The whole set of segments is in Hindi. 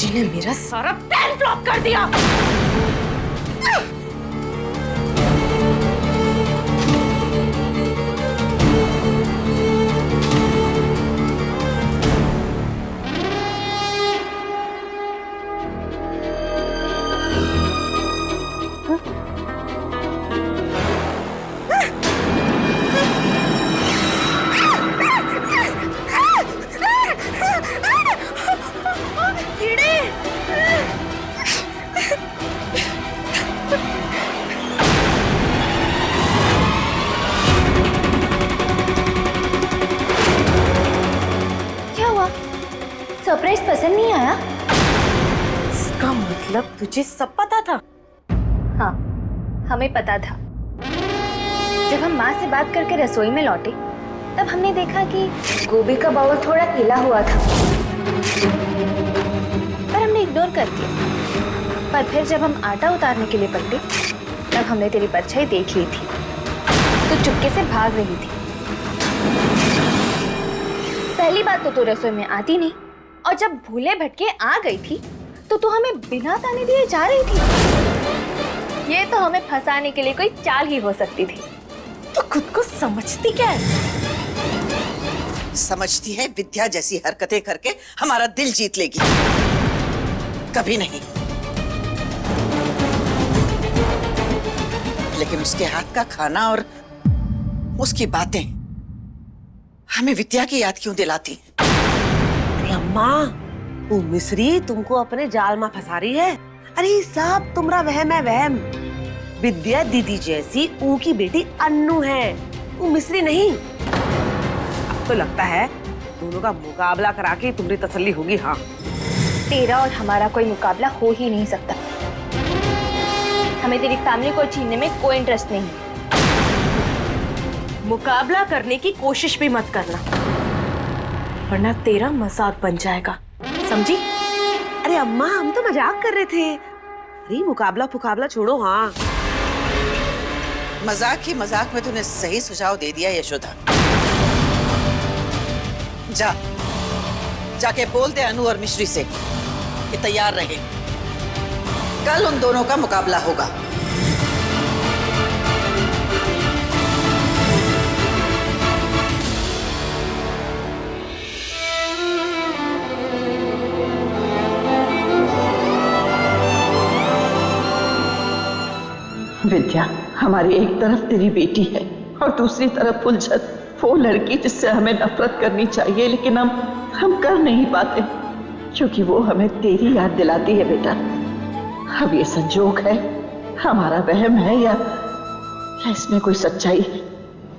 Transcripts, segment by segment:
मिश्री ने मेरा सारा प्लान फ्लॉप कर दिया। सरप्राइज पसंद नहीं आया? इसका मतलब तुझे सब पता था? हाँ, हमें पता था। जब हम माँ से बात करके रसोई में लौटे, तब हमने देखा कि गोभी का बाउल थोड़ा हिला हुआ था, पर हमने इग्नोर कर दिया। पर फिर जब हम आटा उतारने के लिए पलटे, तब हमने तेरी परछाई देख ली थी। तो चुपके से भाग रही थी। पहली बात तो तू रसोई में आती नहीं, और जब भूले भटके आ गई थी तो तू हमें बिना ताने दिए जा रही थी। ये तो हमें फंसाने के लिए कोई चाल ही हो सकती थी। तो खुद को समझती क्या है? समझती है विद्या जैसी हरकतें करके हमारा दिल जीत लेगी? कभी नहीं। लेकिन उसके हाथ का खाना और उसकी बातें हमें विद्या की याद क्यों दिलाती? अम्मा, वो मिश्री तुमको अपने जाल में फंसा रही है। अरे सब तुम्हारा वहम है, वहम। विद्या दीदी जैसी उनकी बेटी अन्नू है, वो मिश्री नहीं। अब तो लगता है दोनों का मुकाबला करा के तुम्हारी तसल्ली होगी। हाँ, तेरा और हमारा कोई मुकाबला हो ही नहीं सकता। हमें तेरी फैमिली को छीनने में कोई इंटरेस्ट नहीं है। मुकाबला करने की कोशिश भी मत करना, वरना तेरा मजाक बन जाएगा, समझी? अरे अम्मा, हम तो मजाक कर रहे थे। अरे मुकाबला फुकाबला छोड़ो। हाँ, मजाक ही मजाक में तूने सही सुझाव दे दिया यशोदा। जाके बोल दे अनु और मिश्री से कि तैयार रहे, कल उन दोनों का मुकाबला होगा। विद्या, हमारी एक तरफ तेरी बेटी है और दूसरी तरफ फुलझत, वो लड़की जिससे हमें नफरत करनी चाहिए, लेकिन हम कर नहीं पाते क्योंकि वो हमें तेरी याद दिलाती है। बेटा, अब ये संजोग है, हमारा वहम है या इसमें कोई सच्चाई है,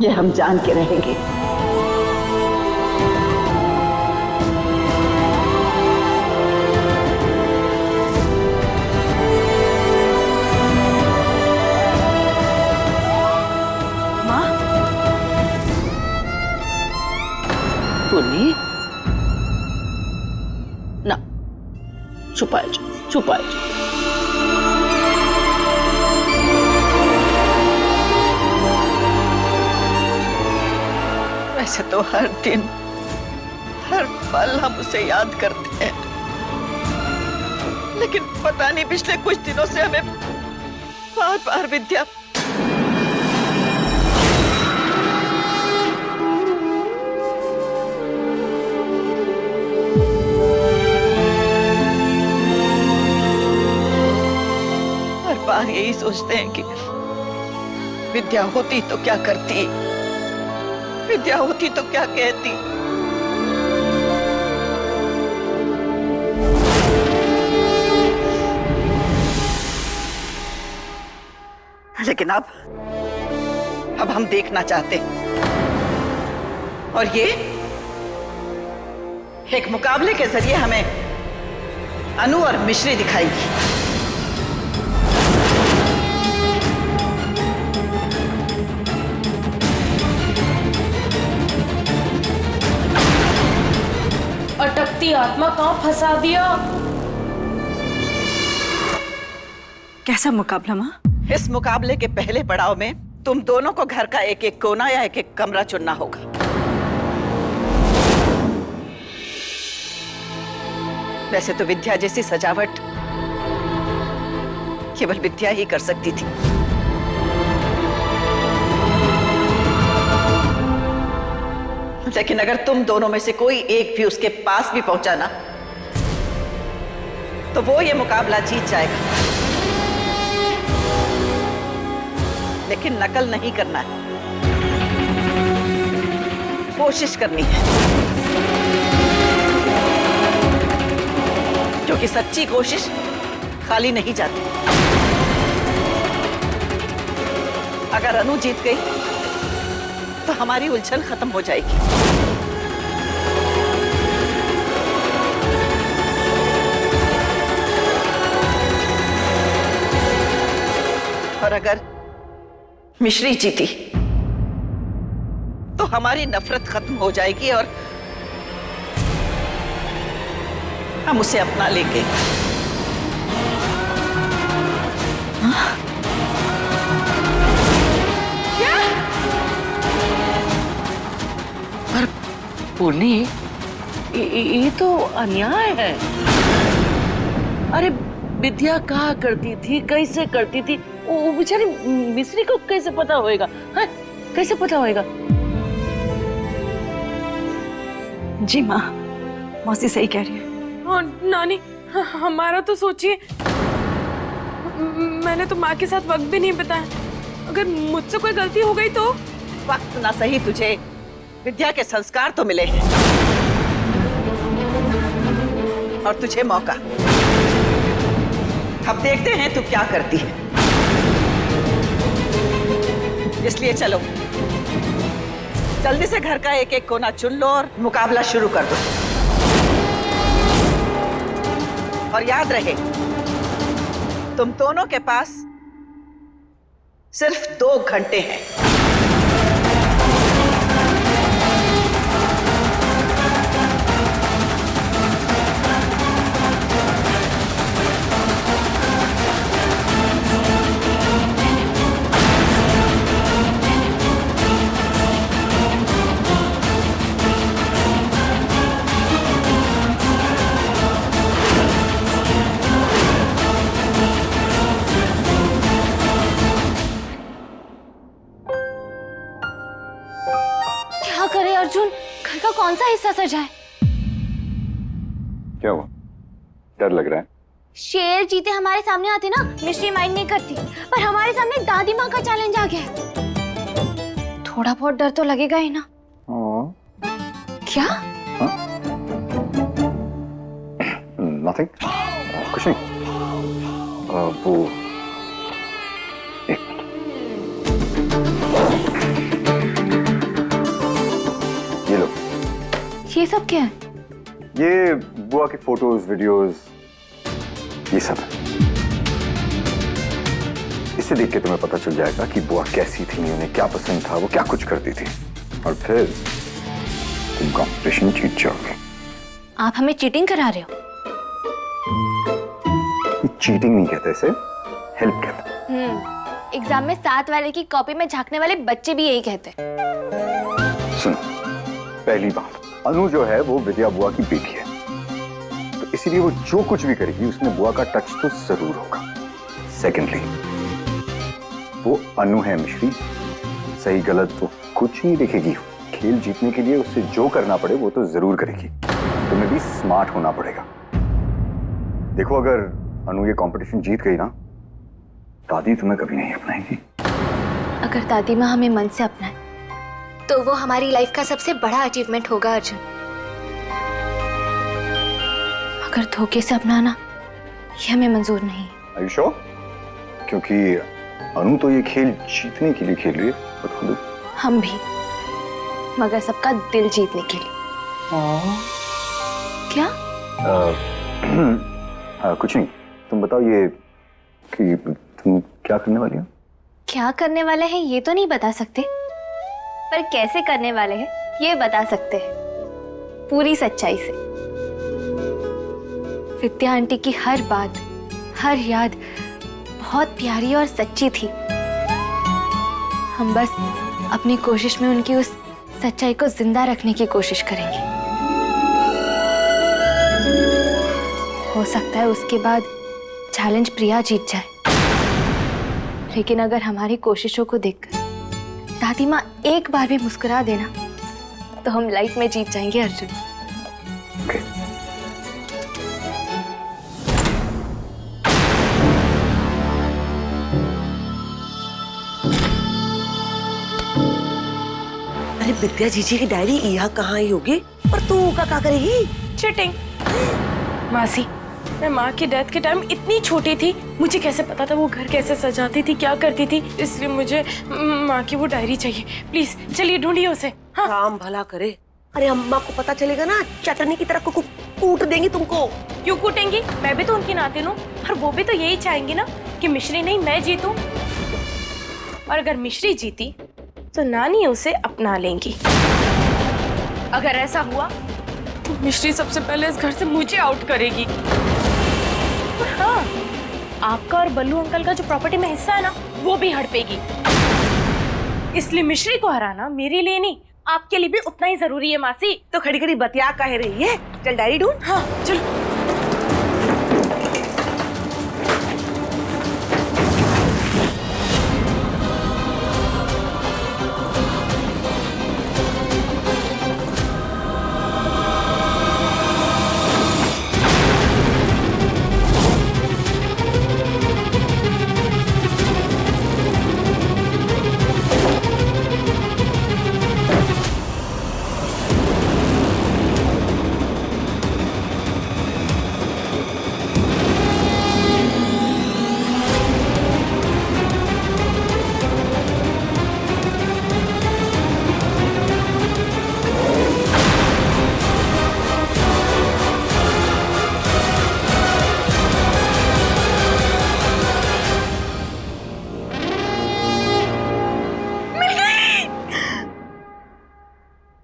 ये हम जान के रहेंगे। पुन्नी, ना, छुपाए जाओ, छुपाए जाओ। वैसे तो हर दिन हर पल हम उसे याद करते हैं, लेकिन पता नहीं पिछले कुछ दिनों से हमें बार बार विद्या बार यही सोचते हैं कि विद्या होती तो क्या करती, विद्या होती तो क्या कहती। लेकिन अब हम देखना चाहते हैं, और ये एक मुकाबले के जरिए हमें अनु और मिश्री दिखाएगी। अटकती आत्मा कहाँ फंसा दिया? कैसा मुकाबला माँ? इस मुकाबले के पहले पड़ाव में तुम दोनों को घर का एक एक कोना या एक एक कमरा चुनना होगा। वैसे तो विद्या जैसी सजावट केवल विद्या ही कर सकती थी। लेकिन अगर तुम दोनों में से कोई एक भी उसके पास भी पहुंचा ना, तो वो ये मुकाबला जीत जाएगा। लेकिन नकल नहीं करना है, कोशिश करनी है, क्योंकि सच्ची कोशिश खाली नहीं जाती। अगर अनु जीत गई तो हमारी उलझन खत्म हो जाएगी। और अगर मिश्री जीती तो हमारी नफरत खत्म हो जाएगी और हम उसे अपना लेंगे। पर पुनी, ये तो अन्याय है। अरे विद्या कहा करती थी, कैसे करती थी, वो बेचारी मिश्री को कैसे पता होएगा? हाँ, कैसे पता होएगा? जी माँ, मौसी सही कह रही है। और नानी, हमारा तो सोचिए, मैंने तो माँ के साथ वक्त भी नहीं बिताया। अगर मुझसे कोई गलती हो गई तो? वक्त ना सही, तुझे विद्या के संस्कार तो मिले हैं और तुझे मौका। अब देखते हैं तू क्या करती है। इसलिए चलो, जल्दी से घर का एक एक कोना चुन लो और मुकाबला शुरू कर दो। और याद रहे, तुम दोनों के पास सिर्फ 2 घंटे हैं। क्या करे अर्जुन, घर का कौन सा हिस्सा सजाए? क्या हुआ? डर लग रहा है? शेर चीते हमारे सामने आते ना, मिश्री माइंड नहीं करती, पर हमारे सामने दादी माँ का चैलेंज आ गया है। थोड़ा बहुत डर तो लगेगा ही ना। क्या? नथिंग, कुछ नहीं। वो एक ये लो। ये सब क्या है? ये बुआ की फोटोज, वीडियोस, ये सब है। इसे देख के तुम्हें पता चल जाएगा कि बुआ कैसी थी, उन्हें क्या पसंद था, वो क्या कुछ करती थी, और फिर तुम कॉम्पिटिशन जीत जाओगे। आप हमें चीटिंग करा रहे हो? चीटिंग नहीं कहते इसे, हेल्प कहते। एग्जाम में 7 वाले की कॉपी में झांकने वाले बच्चे भी यही कहते हैं। सुनो, पहली बात, अनु जो है वो विद्या बुआ की बेटी है, तो इसीलिए वो जो कुछ भी करेगी उसमें बुआ का टच तो जरूर होगा। सेकेंडली, वो अनु है मिश्री, सही गलत तो कुछ नहीं देखेगी। खेल जीतने के लिए उससे जो करना पड़े वो तो जरूर करेगी। तुम्हें भी स्मार्ट होना पड़ेगा। देखो, अगर अनु ये कंपटीशन जीत गई ना, दादी तुम्हें कभी नहीं अपनाएगी। अगर दादी माँ हमें मन से अपनाए तो वो हमारी लाइफ का सबसे बड़ा अचीवमेंट होगा अर्जुन। अगर धोखे से अपनाना, ये हमें मंजूर नहीं है। Are you sure? क्योंकि अनु तो ये खेल जीतने के लिए खेल रही है, बता दो। हम भी, मगर सबका दिल जीतने के लिए। क्या? कुछ नहीं, तुम बताओ ये कि तुम क्या करने वाली हो? क्या करने वाले हैं ये तो नहीं बता सकते, पर कैसे करने वाले हैं ये बता सकते हैं, पूरी सच्चाई से। विद्या आंटी की हर बात, हर याद बहुत प्यारी और सच्ची थी। हम बस अपनी कोशिश में उनकी उस सच्चाई को जिंदा रखने की कोशिश करेंगे। हो सकता है उसके बाद चैलेंज प्रिया जीत जाए, लेकिन अगर हमारी कोशिशों को देखकर दादी माँ एक बार भी मुस्कुरा देना तो हम लाइफ में जीत जाएंगे अर्जुन। अरे विद्या जीजी की डायरी यहाँ कहाँ ही होगी, और तू क्या करेगी? चीटिंग। मासी, मैं माँ की डेथ के टाइम इतनी छोटी थी, मुझे कैसे पता था वो घर कैसे सजाती थी, क्या करती थी, इसलिए मुझे माँ की वो डायरी चाहिए। प्लीज चलिए ढूंढिए उसे। हाँ। राम भला करे। अरे अम्मा को पता चलेगा ना, चटनी की तरह कूट देंगी तुमको। क्यों कूटेंगी? मैं भी तो उनकी नातिन हूँ, और वो भी तो यही चाहेंगी ना कि मिश्री नहीं मैं जीतूं। और अगर मिश्री जीती तो नानी उसे अपना लेंगी। अगर ऐसा हुआ तो मिश्री सबसे पहले इस घर से मुझे आउट करेगी। और हाँ, आपका और बल्लू अंकल का जो प्रॉपर्टी में हिस्सा है ना, वो भी हड़पेगी। इसलिए मिश्री को हराना मेरे लिए नहीं, आपके लिए भी उतना ही जरूरी है। मासी तो खड़ी खड़ी बतिया कह रही है, चल डायरी ढूंढ। हाँ चलो।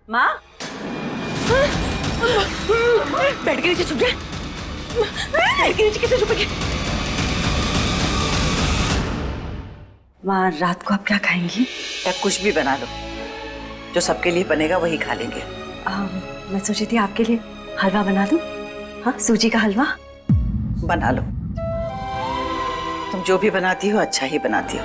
माँ, बेड के नीचे छुप जा। बेड के नीचे कैसे छुपेगी? माँ रात को आप क्या खाएंगी? या कुछ भी बना लो, जो सबके लिए बनेगा वही खा लेंगे। मैं सोची थी आपके लिए हलवा बना दूं। हाँ, सूजी का हलवा। बना लो, तुम जो भी बनाती हो अच्छा ही बनाती हो।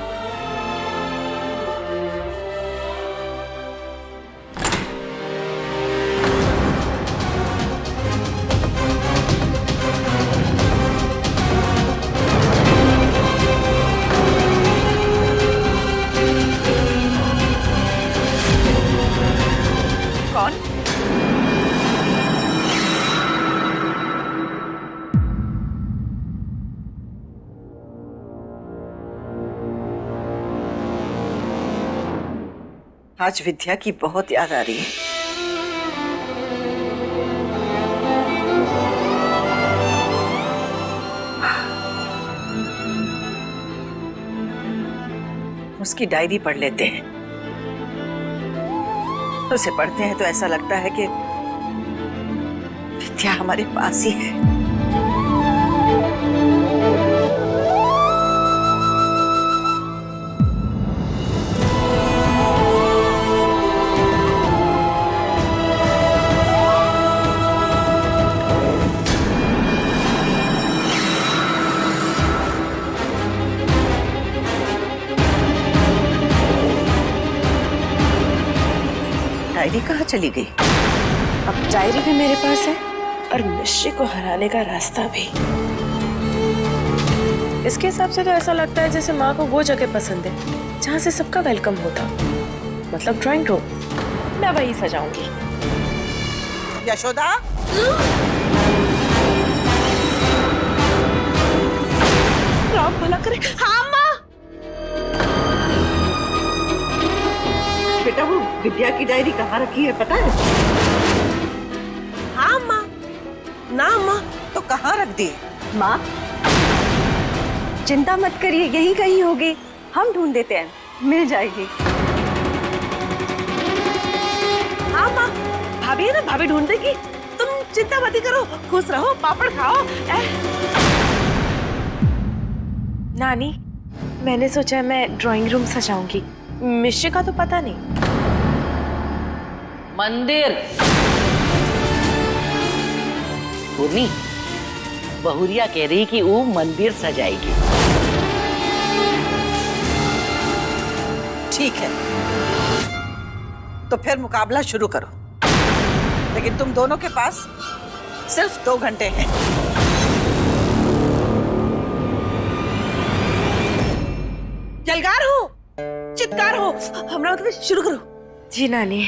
कौन? आज विद्या की बहुत याद आ रही है। उसकी डायरी पढ़ लेते हैं। उसे पढ़ते हैं तो ऐसा लगता है कि विद्या हमारे पास ही है। डायरी कहाँ चली गई? अब डायरी भी मेरे पास है और मिश्री को हराने का रास्ता भी। इसके हिसाब से तो ऐसा लगता है जैसे माँ को वो जगह पसंद है जहाँ से सबका वेलकम होता, मतलब ड्राइंग रूम। मैं वही सजाऊंगी। यशोदा, राम भला करे। हाँ माँ। बेटा वो विद्या की डायरी कहाँ रखी है पता है? हाँ माँ। ना माँ। तो कहाँ रख दी? माँ चिंता मत करिए, यही कहीं होगी, हम ढूंढ देते हैं, मिल जाएगी। हाँ माँ, भाभी है ना, भाभी ढूंढ देगी, तुम चिंता मत करो, खुश रहो, पापड़ खाओ। नानी, मैंने सोचा है मैं ड्राइंग रूम सजाऊंगी। मिश्री का तो पता नहीं। मंदिर पूर्णी, बहुरिया कह रही कि वो मंदिर सजाएगी। ठीक है, तो फिर मुकाबला शुरू करो, लेकिन तुम दोनों के पास सिर्फ 2 घंटे हैं। जलगार हो, चित्कार हो, हमरा मतलब शुरू करो। जी नानी।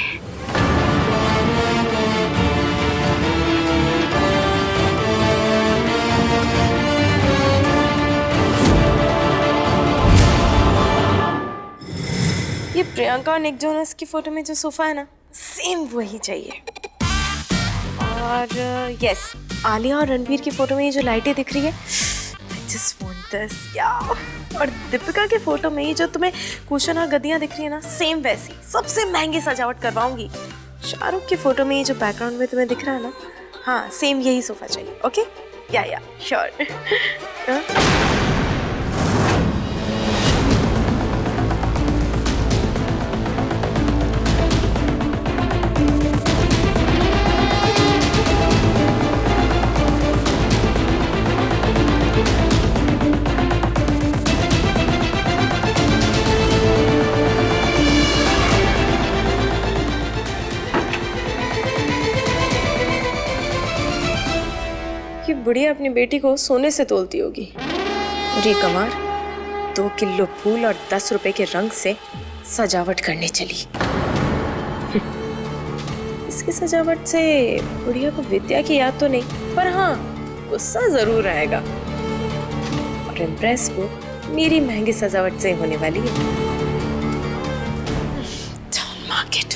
ये प्रियंका और निक जोनस की फोटो में जो सोफा है ना, सेम वही चाहिए। और यस, आलिया और रणबीर की फोटो में ये जो लाइटें दिख रही है, I just want this, yeah। और दीपिका की फोटो में ये जो तुम्हें कुशन और गद्दियां दिख रही है ना, सेम वैसी सबसे महंगी सजावट करवाऊंगी। शाहरुख की फोटो में ये जो बैकग्राउंड में तुम्हें दिख रहा है ना, हाँ सेम यही सोफा चाहिए। ओके, या श्योर। ये बुढ़िया अपनी बेटी को सोने से तोलती होगी, और ये कमार 2 किलो फूल और 10 रुपए के रंग से सजावट करने चली। इसकी सजावट से बुढ़िया को विद्या की याद तो नहीं, पर हाँ गुस्सा जरूर आएगा, और इम्प्रेस को मेरी महंगी सजावट से होने वाली है। Don't mark it।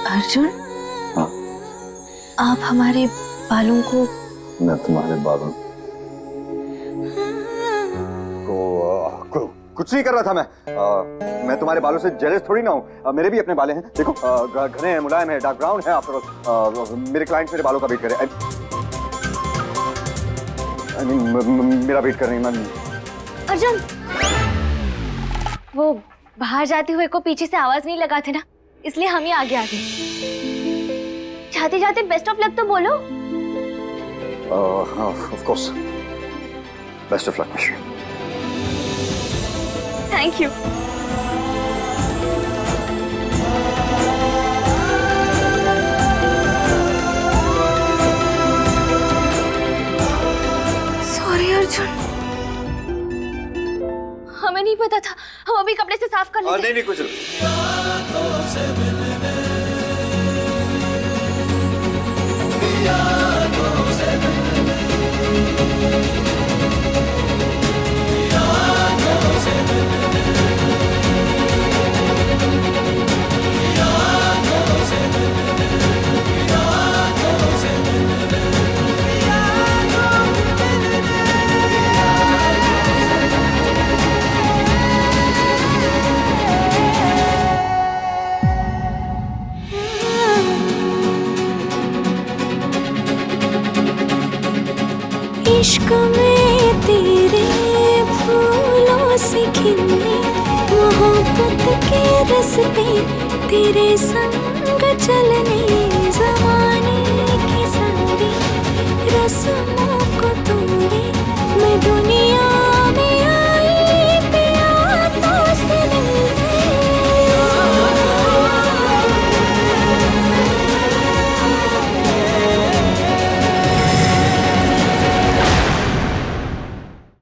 अर्जुन, हाँ? आप हमारे बालों को। मैं तुम्हारे बालों को कुछ नहीं कर रहा था। मैं तुम्हारे बालों से जेलस थोड़ी ना हूँ। मेरे भी अपने बाल हैं, देखो घने हैं, मुलायम है, डार्क ब्राउन है। आफ्टर मेरे क्लाइंट्स मेरे बालों का वेट कर रहे हैं। मेरा वेट कर रही है। अर्जुन, वो बाहर जाते हुए को पीछे से आवाज नहीं लगाते ना, इसलिए हम ही आगे आ गए। जाते जाते बेस्ट ऑफ लक तो बोलो। Of course, best of luck Mishri. Thank you. भी कपड़े से साफ कर लेते। नहीं कुछ इश्क में तेरे फूलों से खिलने मोहब्बत के रस्ते तेरे संग चलने ज़माने